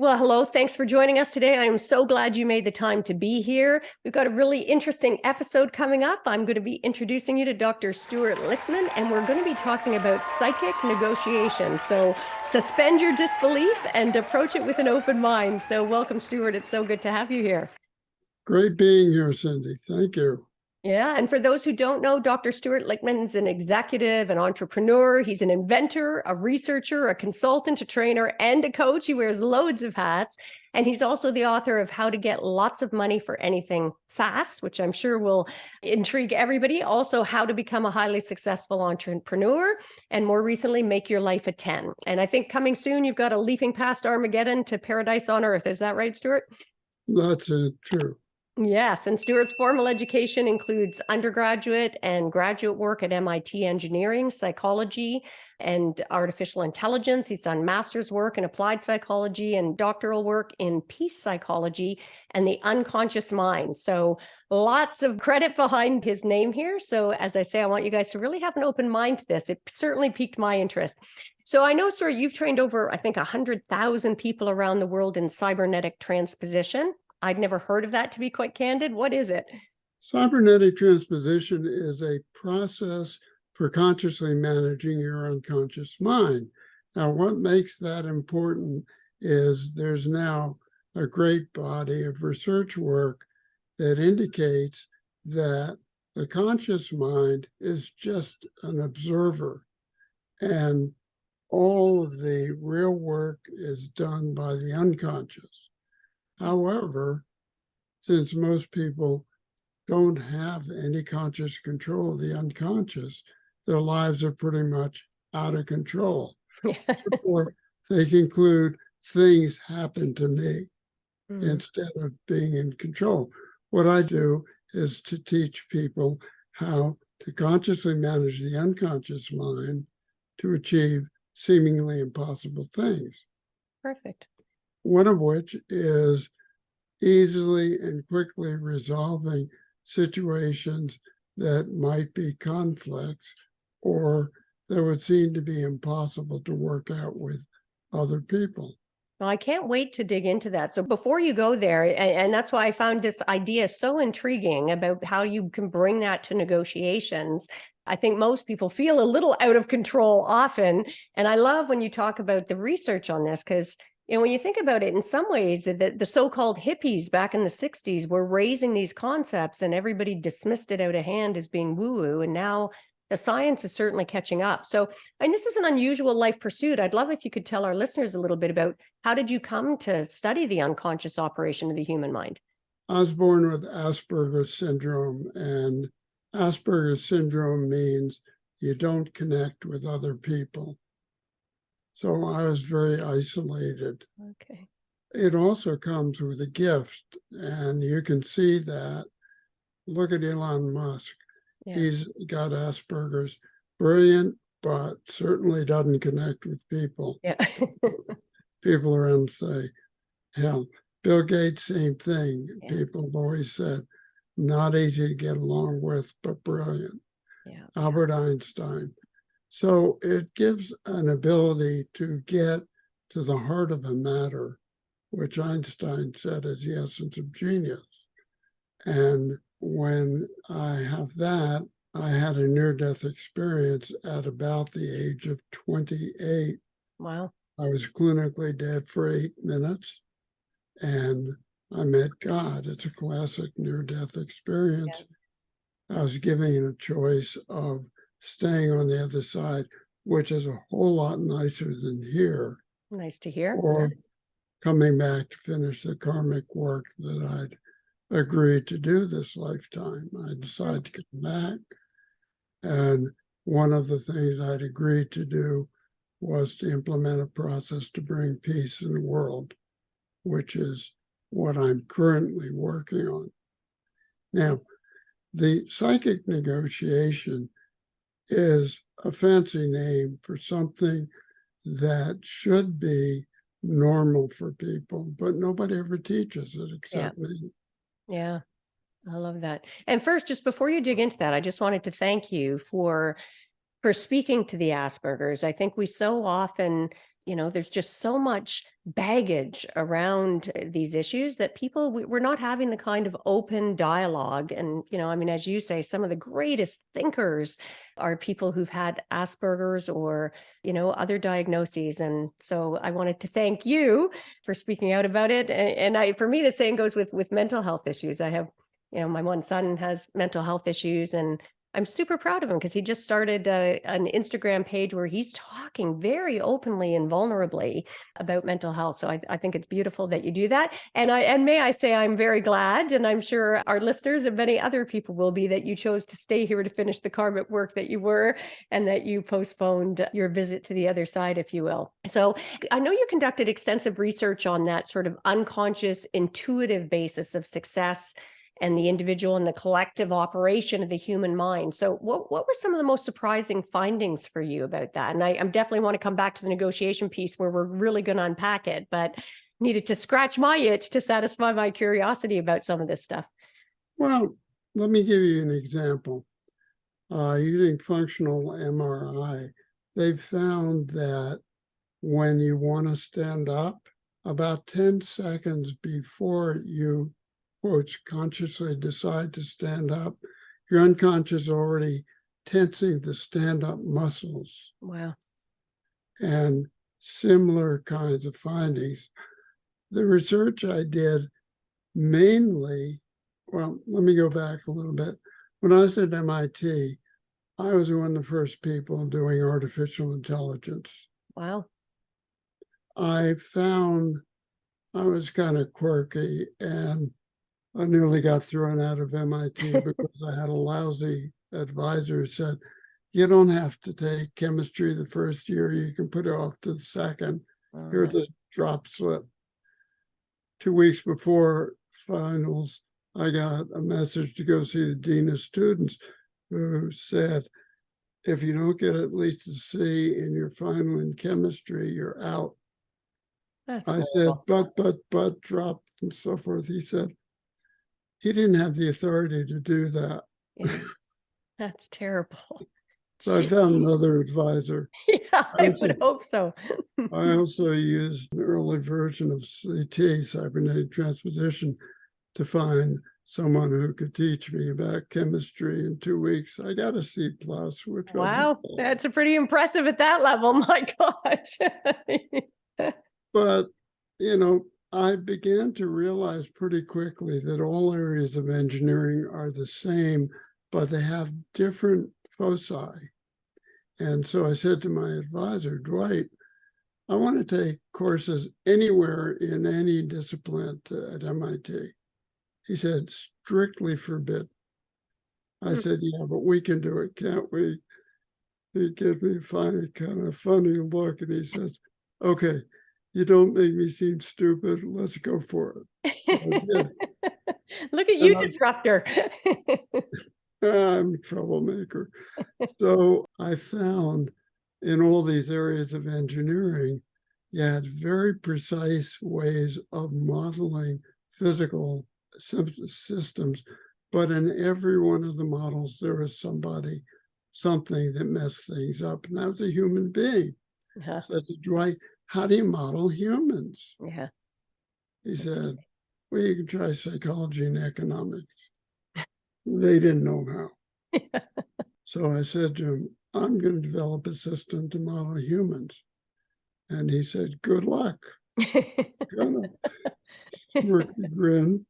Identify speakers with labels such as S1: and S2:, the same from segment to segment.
S1: Well, hello. Thanks for joining us today. I am so glad you made the time to be here. We've got a really interesting episode coming up. I'm going to be introducing you to Dr. Stuart Lichtman, and we're going to be talking about psychic negotiation. So suspend your disbelief and approach it with an open mind. So welcome, Stuart. It's so good to have you here.
S2: Great being here, Cindy. Thank you.
S1: Yeah, and for those who don't know, Dr. Stuart Lichtman is an executive, an entrepreneur. He's an inventor, a researcher, a consultant, a trainer, and a coach. He wears loads of hats. And he's also the author of How to Get Lots of Money for Anything Fast, which I'm sure will intrigue everybody. Also, How to Become a Highly Successful Entrepreneur, and more recently, Make Your Life a 10. And I think coming soon, you've got a Leaping Past Armageddon to Paradise on Earth. Is that right, Stuart?
S2: That's true.
S1: Yes, and Stuart's formal education includes undergraduate and graduate work at MIT Engineering, psychology, and artificial intelligence. He's done master's work in applied psychology and doctoral work in peace psychology and the unconscious mind. So lots of credit behind his name here. So as I say, I want you guys to really have an open mind to this. It certainly piqued my interest. So I know, sir, you've trained over, I think, 100,000 people around the world in cybernetic transposition. I'd never heard of that, to be quite candid. What is it?
S2: Cybernetic transposition is a process for consciously managing your unconscious mind. Now, what makes that important is there's now a great body of research work that indicates that the conscious mind is just an observer, and all of the real work is done by the unconscious. However, since most people don't have any conscious control of the unconscious, their lives are pretty much out of control. Therefore, they conclude things happen to me instead of being in control. What I do is to teach people how to consciously manage the unconscious mind to achieve seemingly impossible things.
S1: Perfect.
S2: One of which is easily and quickly resolving situations that might be conflicts or that would seem to be impossible to work out with other people.
S1: Well, I can't wait to dig into that. So before you go there, and that's why I found this idea so intriguing about how you can bring that to negotiations. I think most people feel a little out of control often. And I love when you talk about the research on this, because when you think about it, in some ways, the so-called hippies back in the 60s were raising these concepts and everybody dismissed it out of hand as being woo-woo. And now the science is certainly catching up. So, and this is an unusual life pursuit. I'd love if you could tell our listeners a little bit about how did you come to study the unconscious operation of the human mind?
S2: I was born with Asperger's syndrome, and Asperger's syndrome means you don't connect with other people. So I was very isolated.
S1: Okay.
S2: It also comes with a gift, and you can see that. Look at Elon Musk. Yeah. He's got Asperger's, brilliant, but certainly doesn't connect with people.
S1: Yeah.
S2: People around say, hell, Bill Gates, same thing. Yeah. People have always said, not easy to get along with, but brilliant. Yeah. Albert Einstein. So it gives an ability to get to the heart of a matter, which Einstein said is the essence of genius. And when I have that, I had a near-death experience at about the age of 28.
S1: Wow.
S2: I was clinically dead for 8 minutes, and I met God. It's a classic near-death experience. Yeah. I was given a choice of staying on the other side, which is a whole lot nicer than here.
S1: Nice to hear.
S2: Or coming back to finish the karmic work that I'd agreed to do this lifetime. I decided to come back. And one of the things I'd agreed to do was to implement a process to bring peace in the world, which is what I'm currently working on. Now, the psychic negotiation is a fancy name for something that should be normal for people, but nobody ever teaches it except me.
S1: Yeah, I love that. And first, just before you dig into that, I just wanted to thank you for speaking to the Asperger's. I think we so often there's just so much baggage around these issues that we're not having the kind of open dialogue. And, I mean, as you say, some of the greatest thinkers are people who've had Asperger's or, other diagnoses. And so I wanted to thank you for speaking out about it. For me, the same goes with mental health issues. I have, my one son has mental health issues, and I'm super proud of him because he just started an Instagram page where he's talking very openly and vulnerably about mental health. So I think it's beautiful that you do that. And may I say, I'm very glad, and I'm sure our listeners and many other people will be, that you chose to stay here to finish the karmic work that you were, and that you postponed your visit to the other side, if you will. So I know you conducted extensive research on that sort of unconscious, intuitive basis of success and the individual and the collective operation of the human mind. So what were some of the most surprising findings for you about that? And I definitely want to come back to the negotiation piece where we're really going to unpack it, but needed to scratch my itch to satisfy my curiosity about some of this stuff.
S2: Well, let me give you an example. Using functional MRI, they've found that when you want to stand up, about 10 seconds before you, quotes, consciously decide to stand up, your unconscious already tensing the stand-up muscles.
S1: Wow.
S2: And similar kinds of findings. The research I did mainly, well, let me go back a little bit. When I was at MIT, I was one of the first people doing artificial intelligence.
S1: Wow.
S2: I found I was kind of quirky, and I nearly got thrown out of MIT because I had a lousy advisor who said, you don't have to take chemistry the first year, you can put it off to the second. Here's a drop slip. 2 weeks before finals, I got a message to go see the dean of students, who said, if you don't get at least a C in your final in chemistry, you're out.
S1: That's
S2: I
S1: horrible.
S2: said, but, drop, and so forth. He said, he didn't have the authority to do that.
S1: Yeah, that's terrible.
S2: So I found another advisor.
S1: Yeah, I would hope so.
S2: I also used an early version of CT, cybernetic transposition, to find someone who could teach me about chemistry in 2 weeks. I got a C+, which
S1: Wow, that's a pretty impressive at that level. My gosh.
S2: But, I began to realize pretty quickly that all areas of engineering are the same, but they have different foci. And so I said to my advisor, Dwight, I want to take courses anywhere in any discipline at MIT. He said, strictly forbid. I said, yeah, but we can do it, can't we? He gave me a kind of funny look, and he says, okay, you don't make me seem stupid, let's go for it. So
S1: Look at you, disruptor.
S2: I'm a troublemaker. So I found in all these areas of engineering, you had very precise ways of modeling physical systems, but in every one of the models, there was something that messed things up, and that was a human being. So I said, Dwight, how do you model humans?
S1: Yeah.
S2: He said, well, you can try psychology and economics. They didn't know how. So I said to him, I'm going to develop a system to model humans. And he said, good luck. Kind of grin.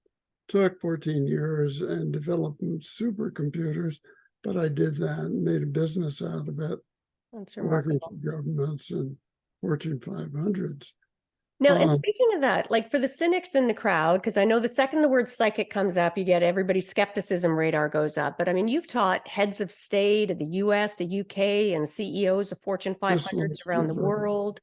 S2: Took 14 years and developed supercomputers, but I did that and made a business out of it.
S1: That's
S2: Working
S1: remarkable.
S2: for governments and Fortune 500s.
S1: Now, and speaking of that, like for the cynics in the crowd, because I know the second the word psychic comes up, you get everybody's skepticism radar goes up. But I mean, you've taught heads of state of the US, the UK, and CEOs of Fortune 500s around the world,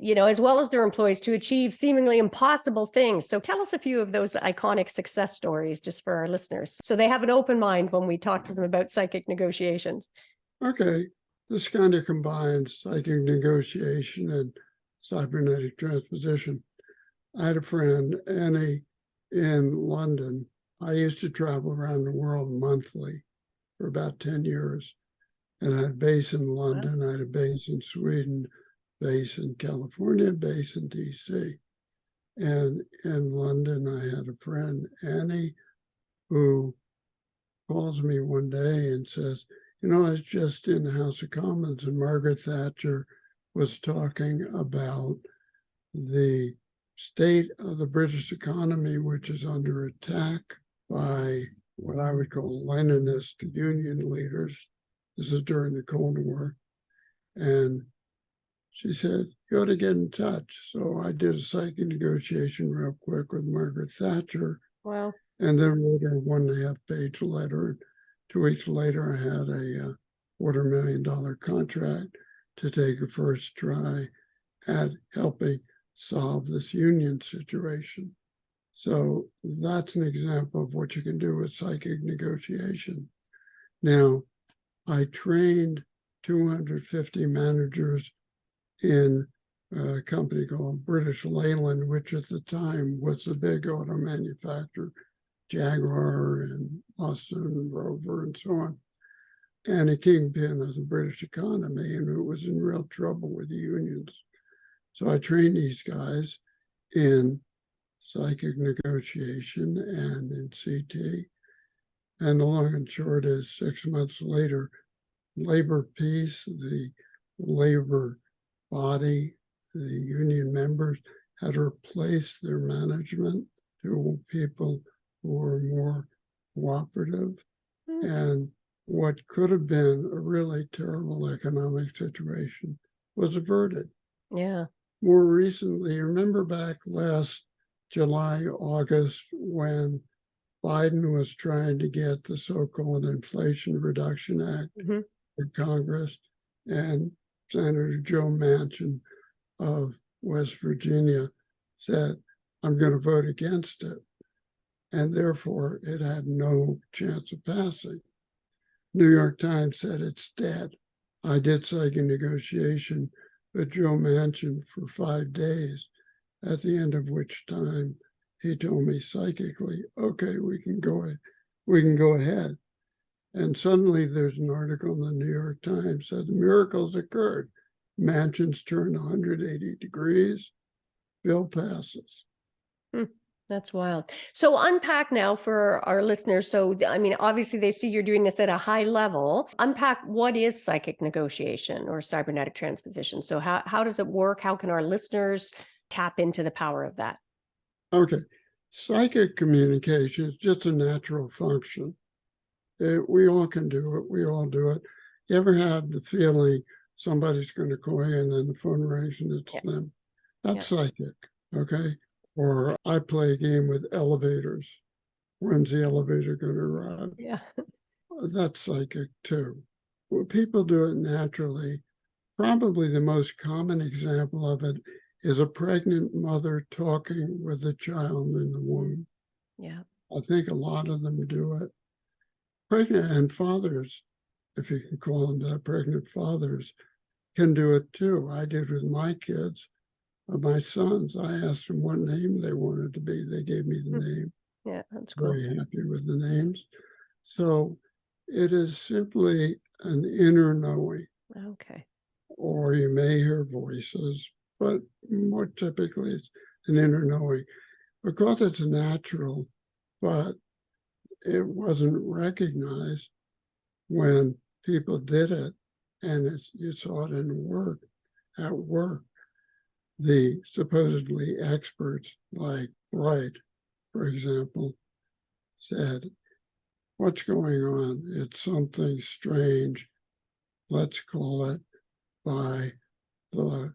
S1: as well as their employees, to achieve seemingly impossible things. So tell us a few of those iconic success stories just for our listeners, so they have an open mind when we talk to them about psychic negotiations.
S2: Okay, this kind of combines psychic negotiation and cybernetic transposition. I had a friend, Annie, in London. I used to travel around the world monthly for about 10 years. And I had a base in London, I had a base in Sweden, base in California, base in DC. And in London, I had a friend, Annie, who calls me one day and says, I was just in the House of Commons and Margaret Thatcher was talking about the state of the British economy, which is under attack by what I would call Leninist union leaders. This is during the Cold War. And she said, you ought to get in touch. So I did a psychic negotiation real quick with Margaret Thatcher.
S1: Wow.
S2: And then wrote her 1.5-page letter. 2 weeks later, I had a $250,000 contract to take a first try at helping solve this union situation. So that's an example of what you can do with psychic negotiation. Now, I trained 250 managers in a company called British Leyland, which at the time was a big auto manufacturer, Jaguar and Austin and Rover and so on, and a kingpin of the British economy, and it was in real trouble with the unions. So I trained these guys in psychic negotiation and in CT. And the long and short is 6 months later, labor peace, the labor body, the union members had replaced their management to people who were more cooperative. And what could have been a really terrible economic situation was averted.
S1: Yeah.
S2: More recently, remember back last July, August, when Biden was trying to get the so-called Inflation Reduction Act in Congress, and Senator Joe Manchin of West Virginia said, I'm going to vote against it. And therefore, it had no chance of passing. New York Times said it's dead. I did psychic negotiation with Joe Manchin for 5 days, at the end of which time he told me psychically, okay, we can go ahead. And suddenly there's an article in the New York Times that miracles occurred. Manchin's turned 180 degrees, bill passes.
S1: That's wild. So unpack now for our listeners. So, I mean, obviously they see you're doing this at a high level. Unpack what is psychic negotiation or cybernetic transposition. So how does it work? How can our listeners tap into the power of that?
S2: Okay. Psychic communication is just a natural function. We all can do it. We all do it. You ever had the feeling somebody's going to call you and then the phone rings and it's them? That's psychic, okay? Or I play a game with elevators. When's the elevator going to arrive?
S1: Yeah.
S2: That's psychic too. Well, people do it naturally. Probably the most common example of it is a pregnant mother talking with a child in the womb.
S1: Yeah.
S2: I think a lot of them do it. Pregnant and fathers, if you can call them that, pregnant fathers can do it too. I did with my kids. My sons, I asked them what name they wanted to be. They gave me the name.
S1: Yeah, that's cool.
S2: Very happy with the names. So it is simply an inner knowing.
S1: Okay.
S2: Or you may hear voices, but more typically it's an inner knowing. Because it's natural, but it wasn't recognized when people did it, and you saw it at work. The supposedly experts like Freud, for example, said, what's going on? It's something strange. Let's call it by the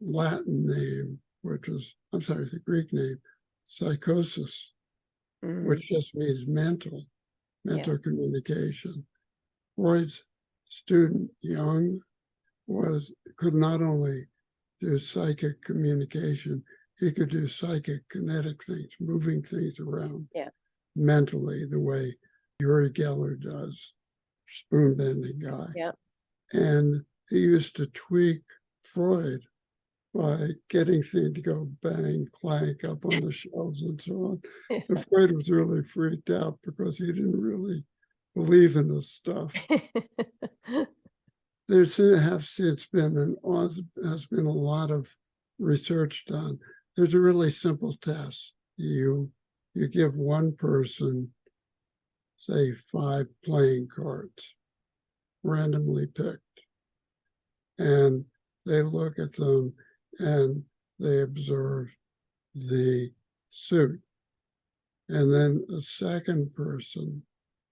S2: Latin name, the Greek name, psychosis, which just means mental communication. Freud's student, Jung, could not only do psychic communication, he could do psychic kinetic things, moving things around mentally, the way Uri Geller does, spoon bending guy.
S1: Yeah.
S2: And he used to tweak Freud by getting things to go bang, clank up on the shelves and so on. And Freud was really freaked out because he didn't really believe in this stuff. there's has been a lot of research done. There's a really simple test. You give one person, say, 5 playing cards, randomly picked, and they look at them and they observe the suit. And then a second person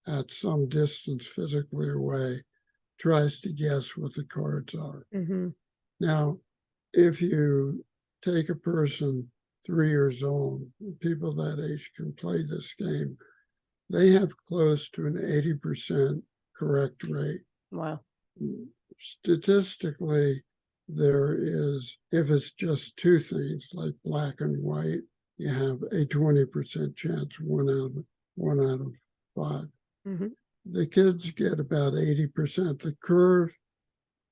S2: at some distance physically away tries to guess what the cards are.
S1: Mm-hmm.
S2: Now, if you take a person 3 years old, people that age can play this game, they have close to an 80% correct rate.
S1: Wow.
S2: Statistically, there is, if it's just 2 things like black and white, you have a 20% chance, one out of 5.
S1: Mm-hmm.
S2: The kids get about 80%. The curve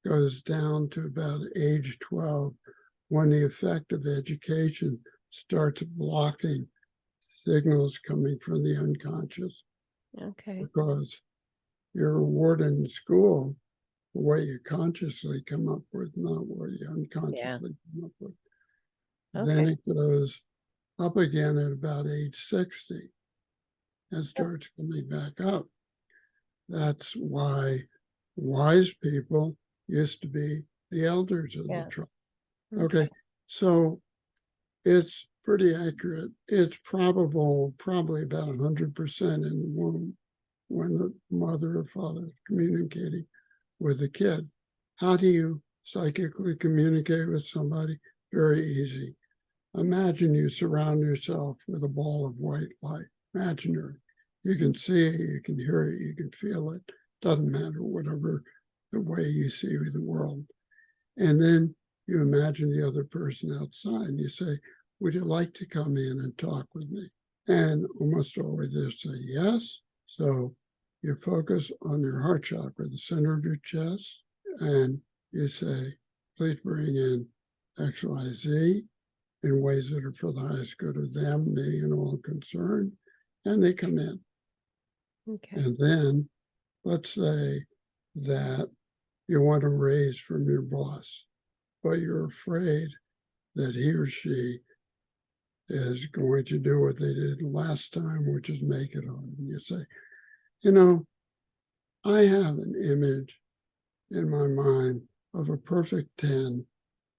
S2: goes down to about age 12 when the effect of education starts blocking signals coming from the unconscious.
S1: Okay.
S2: Because you're rewarded in school for what you consciously come up with, not what you unconsciously come up with.
S1: Okay.
S2: Then it goes up again at about age 60 and starts coming back up. That's why wise people used to be the elders of the tribe. Okay, so it's pretty accurate. It's probably about 100% in the womb when the mother or father is communicating with a kid. How do you psychically communicate with somebody? Very easy. Imagine you surround yourself with a ball of white light, imaginary. You can see it, you can hear it, you can feel it. Doesn't matter, whatever the way you see the world. And then you imagine the other person outside and you say, would you like to come in and talk with me? And almost always they say yes. So you focus on your heart chakra, the center of your chest, and you say, please bring in XYZ in ways that are for the highest good of them, me, and all concerned. And they come in.
S1: Okay.
S2: And then let's say that you want a raise from your boss, but you're afraid that he or she is going to do what they did last time, which is make it on. And you say, you know, I have an image in my mind of a perfect 10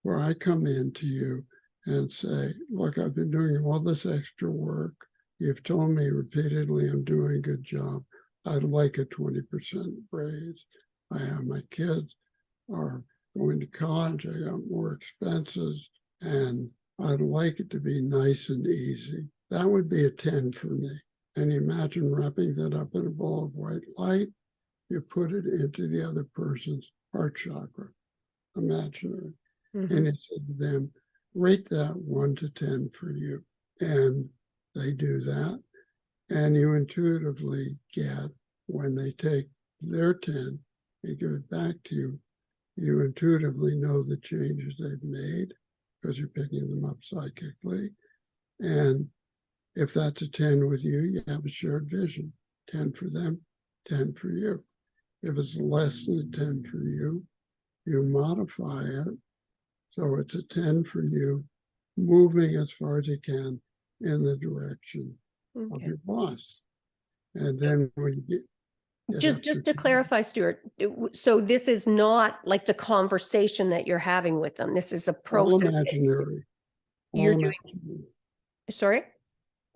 S2: where I come in to you and say, look, I've been doing all this extra work. You've told me repeatedly I'm doing a good job. I'd like a 20% raise. I have my kids are going to college. I got more expenses and I'd like it to be nice and easy. That would be a 10 for me. And you imagine wrapping that up in a ball of white light. You put it into the other person's heart chakra, imaginary.
S1: Mm-hmm.
S2: And you said to them, rate that 1 to 10 for you. And they do that. And you intuitively get, when they take their 10 and give it back to you, you intuitively know the changes they've made because you're picking them up psychically. And if that's a 10 with you, you have a shared vision. 10 for them, 10 for you. If it's less than a 10 for you, you modify it. So it's a 10 for you, moving as far as you can in the direction of your boss. And then when you get
S1: Just to clarify, Stuart, so this is not like the conversation that you're having with them. This is a process.
S2: all imaginary.
S1: You're
S2: All
S1: doing.
S2: imaginary.
S1: Sorry?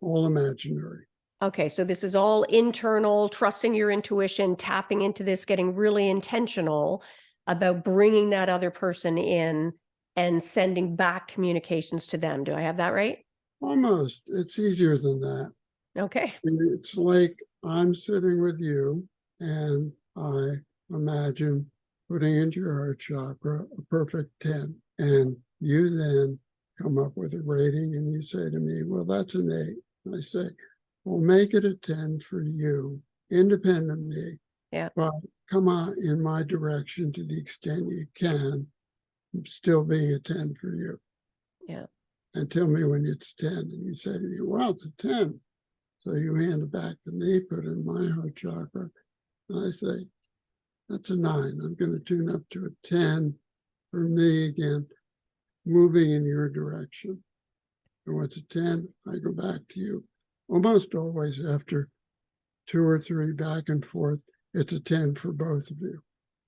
S2: All imaginary.
S1: Okay, so this is all internal, trusting your intuition, tapping into this, getting really intentional about bringing that other person in and sending back communications to them. Do I have that right?
S2: Almost. It's easier than that.
S1: Okay.
S2: It's like I'm sitting with you and I imagine putting into your heart chakra a perfect 10. And you then come up with a rating and you say to me, well, that's an 8. And I say, well, make it a 10 for you, independent of me.
S1: Yeah.
S2: But come on in my direction to the extent you can, still being a 10 for you.
S1: Yeah.
S2: And tell me when it's 10. And you say to me, well, it's a 10. So you hand it back to me, put it in my heart chakra. And I say, That's a 9. I'm going to tune up to a 10 for me again, moving in your direction. And what's a 10? I go back to you. Almost always after 2 or 3 back and forth, it's a 10 for both of you.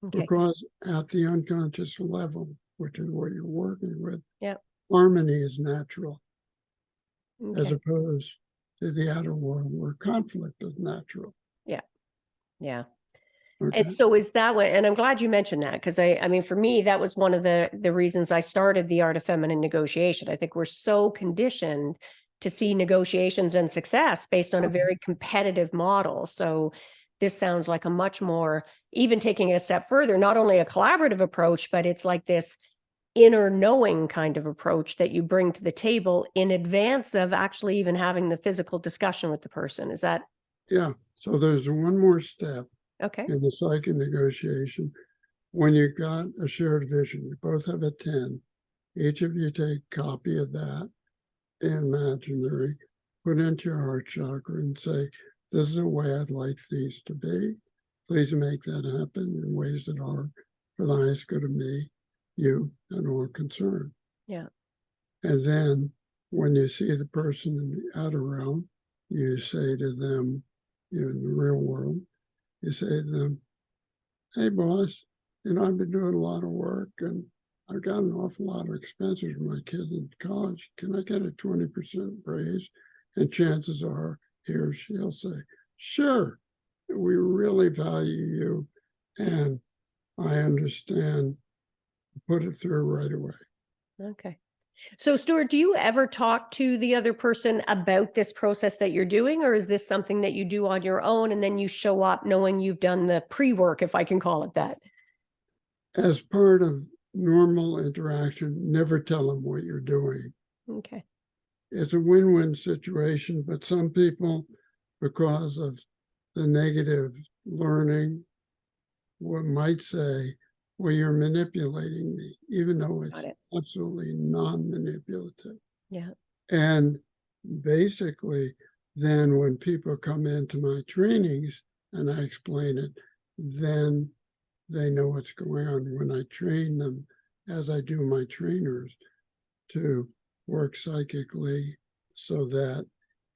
S1: Okay.
S2: Because at the unconscious level, which is what you're working with,
S1: Yep.
S2: harmony is natural, as
S1: Okay.
S2: opposed to the outer world where conflict is natural.
S1: Yeah. Yeah.
S2: Okay.
S1: And so is that what, and I'm glad you mentioned that, because I mean, for me, that was one of the reasons I started the art of feminine negotiation. I think we're so conditioned to see negotiations and success based on a very competitive model. So this sounds like a much more, even taking it a step further, not only a collaborative approach, but it's like this inner knowing kind of approach that you bring to the table in advance of actually even having the physical discussion with the person. Is that?
S2: Yeah. So there's one more step
S1: Okay.
S2: in the psychic negotiation. When you got a shared vision, you both have a 10. Each of you take a copy of that imaginary, put into your heart chakra and say, this is the way I'd like things to be. Please make that happen in ways that are for the highest good of me, you, and all concerned.
S1: Yeah.
S2: And then when you see the person in the outer realm, you say to them, in the real world, you say to them, hey, boss, I've been doing a lot of work and I've got an awful lot of expenses for my kids in college. Can I get a 20% raise? And chances are he or she'll say, sure, we really value you and I understand. Put it through right away.
S1: Okay. So, Stuart, do you ever talk to the other person about this process that you're doing, or is this something that you do on your own and then you show up knowing you've done the pre-work, if I can call it that?
S2: As part of normal interaction, never tell them what you're doing.
S1: Okay.
S2: It's a win-win situation, but some people, because of the negative learning, might say, well, you're manipulating me, even though it's absolutely non-manipulative.
S1: Yeah.
S2: And basically, then when people come into my trainings and I explain it, then they know what's going on. When I train them, as I do my trainers, to work psychically so that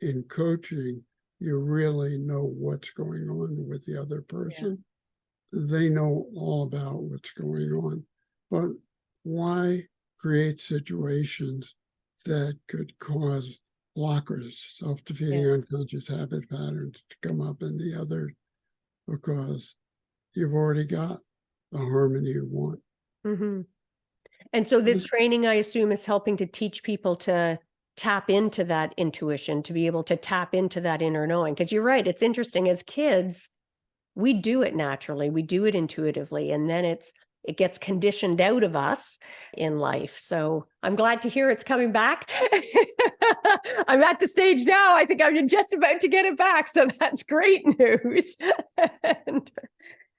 S2: in coaching, you really know what's going on with the other person. Yeah. They know all about what's going on. But why create situations that could cause blockers, self-defeating unconscious habit patterns to come up in the other, because you've already got the harmony you want.
S1: Mm-hmm. And so this training, I assume, is helping to teach people to tap into that intuition, to be able to tap into that inner knowing. Because you're right, it's interesting, as kids, we do it naturally, we do it intuitively, and then it gets conditioned out of us in life. So I'm glad to hear it's coming back. I'm at the stage now, I think I'm just about to get it back. So that's great news.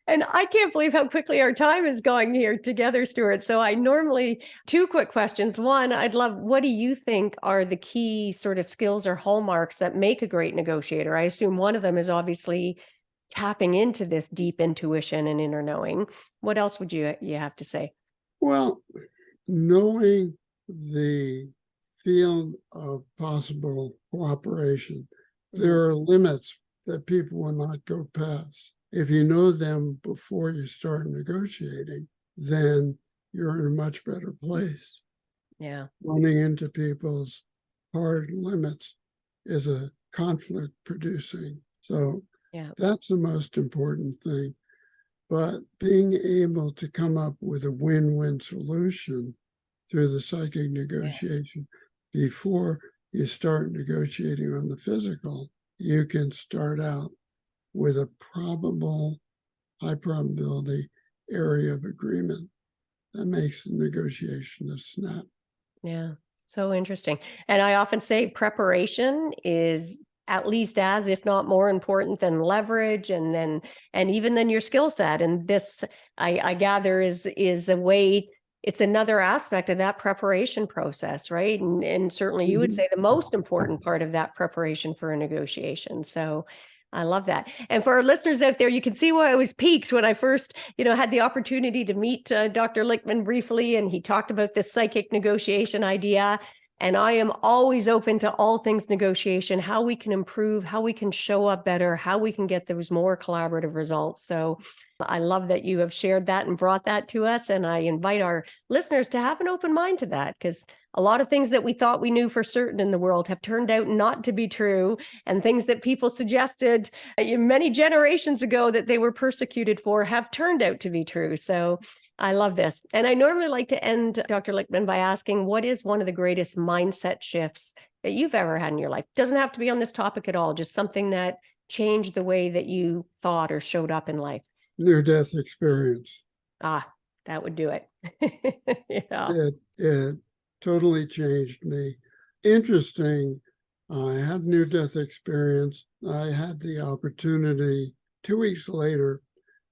S1: And I can't believe how quickly our time is going here together, Stuart. So I normally, 2 quick questions. One, I'd love, what do you think are the key sort of skills or hallmarks that make a great negotiator? I assume one of them is obviously tapping into this deep intuition and inner knowing. What else would you have to say?
S2: Well, knowing the field of possible cooperation, there are limits that people will not go past. If you know them before you start negotiating, then you're in a much better place.
S1: Yeah.
S2: Running into people's hard limits is a conflict producing. So that's the most important thing. But being able to come up with a win-win solution through the psychic negotiation before you start negotiating on the physical, you can start out with a high probability area of agreement that makes the negotiation a snap. Yeah.
S1: So interesting. And I often say preparation is at least as, if not more important than leverage, and even then your skill set. And this, I gather, is a way, it's another aspect of that preparation process, right? And certainly you would say the most important part of that preparation for a negotiation. So I love that. And for our listeners out there, you can see why I was piqued when I first, had the opportunity to meet Dr. Lichtman briefly, and he talked about this psychic negotiation idea. And I am always open to all things negotiation, how we can improve, how we can show up better, how we can get those more collaborative results. So I love that you have shared that and brought that to us. And I invite our listeners to have an open mind to that, because a lot of things that we thought we knew for certain in the world have turned out not to be true. And things that people suggested many generations ago that they were persecuted for have turned out to be true. So I love this. And I normally like to end, Dr. Lichtman, by asking, what is one of the greatest mindset shifts that you've ever had in your life? Doesn't have to be on this topic at all, just something that changed the way that you thought or showed up in life.
S2: Near-death experience.
S1: That would do it. Yeah.
S2: It totally changed me. Interesting. I had near-death experience. I had the opportunity 2 weeks later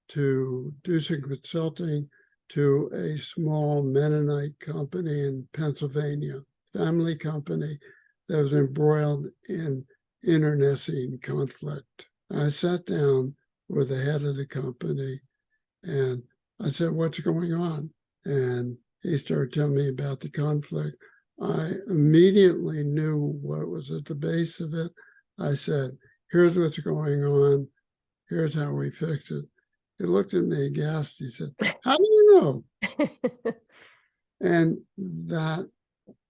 S2: to do some consulting to a small Mennonite company in Pennsylvania, family company that was embroiled in internecine conflict. I sat down with the head of the company and I said, "What's going on?" And he started telling me about the conflict. I immediately knew what was at the base of it. I said, "Here's what's going on. Here's how we fix it." He looked at me aghast. He said, "How do you know?" And that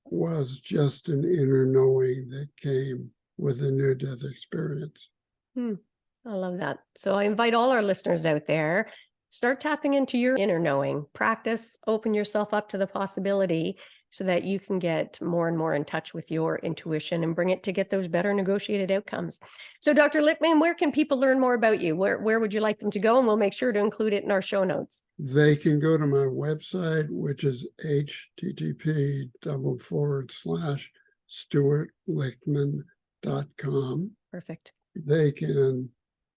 S2: was just an inner knowing that came with a near-death experience.
S1: I love that. So I invite all our listeners out there, start tapping into your inner knowing, practice, open yourself up to the possibility so that you can get more and more in touch with your intuition and bring it to get those better negotiated outcomes. So Dr. Lichtman, where can people learn more about you? Where would you like them to go? And we'll make sure to include it in our show notes.
S2: They can go to my website, which is http://stuartlichtman.com.
S1: Perfect.
S2: They can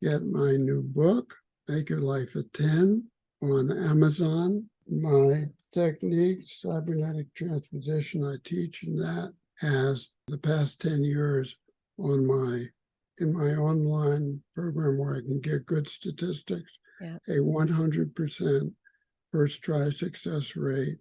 S2: get my new book, Make Your Life a 10, on Amazon. My technique, cybernetic transposition, I teach, and that has the past 10 years in my online program where I can get good statistics, a 100% first try success rate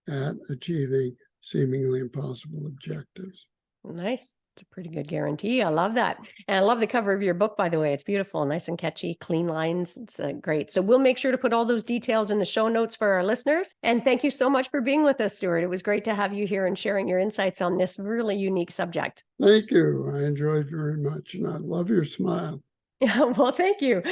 S2: at achieving seemingly impossible objectives.
S1: Nice. It's a pretty good guarantee. I love that. And I love the cover of your book, by the way. It's beautiful, nice and catchy, clean lines. It's great. So we'll make sure to put all those details in the show notes for our listeners. And thank you so much for being with us, Stuart. It was great to have you here and sharing your insights on this really unique subject.
S2: Thank you. I enjoyed very much, and I love your smile.
S1: Yeah, well, thank you.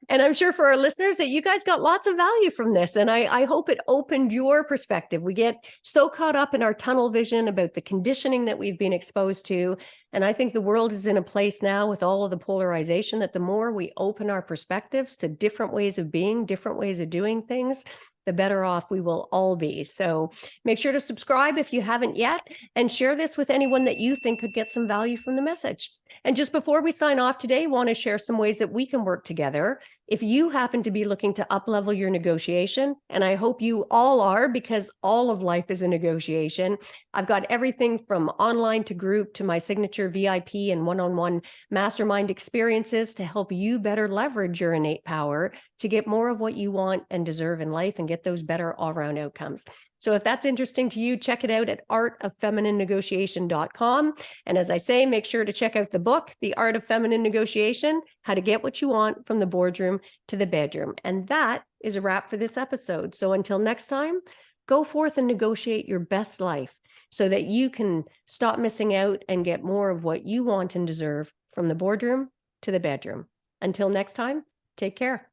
S1: And I'm sure for our listeners that you guys got lots of value from this. And I hope it opened your perspective. We get so caught up in our tunnel vision about the conditioning that we've been exposed to. And I think the world is in a place now with all of the polarization that the more we open our perspectives to different ways of being, different ways of doing things, the better off we will all be. So make sure to subscribe if you haven't yet, and share this with anyone that you think could get some value from the message. And just before we sign off today, I want to share some ways that we can work together. If you happen to be looking to up-level your negotiation, and I hope you all are, because all of life is a negotiation, I've got everything from online to group to my signature VIP and one-on-one mastermind experiences to help you better leverage your innate power to get more of what you want and deserve in life and get those better all-around outcomes. So if that's interesting to you, check it out at artoffemininenegotiation.com. And as I say, make sure to check out the book, The Art of Feminine Negotiation, How to Get What You Want from the Boardroom to the Bedroom. And that is a wrap for this episode. So until next time, go forth and negotiate your best life so that you can stop missing out and get more of what you want and deserve from the boardroom to the bedroom. Until next time, take care.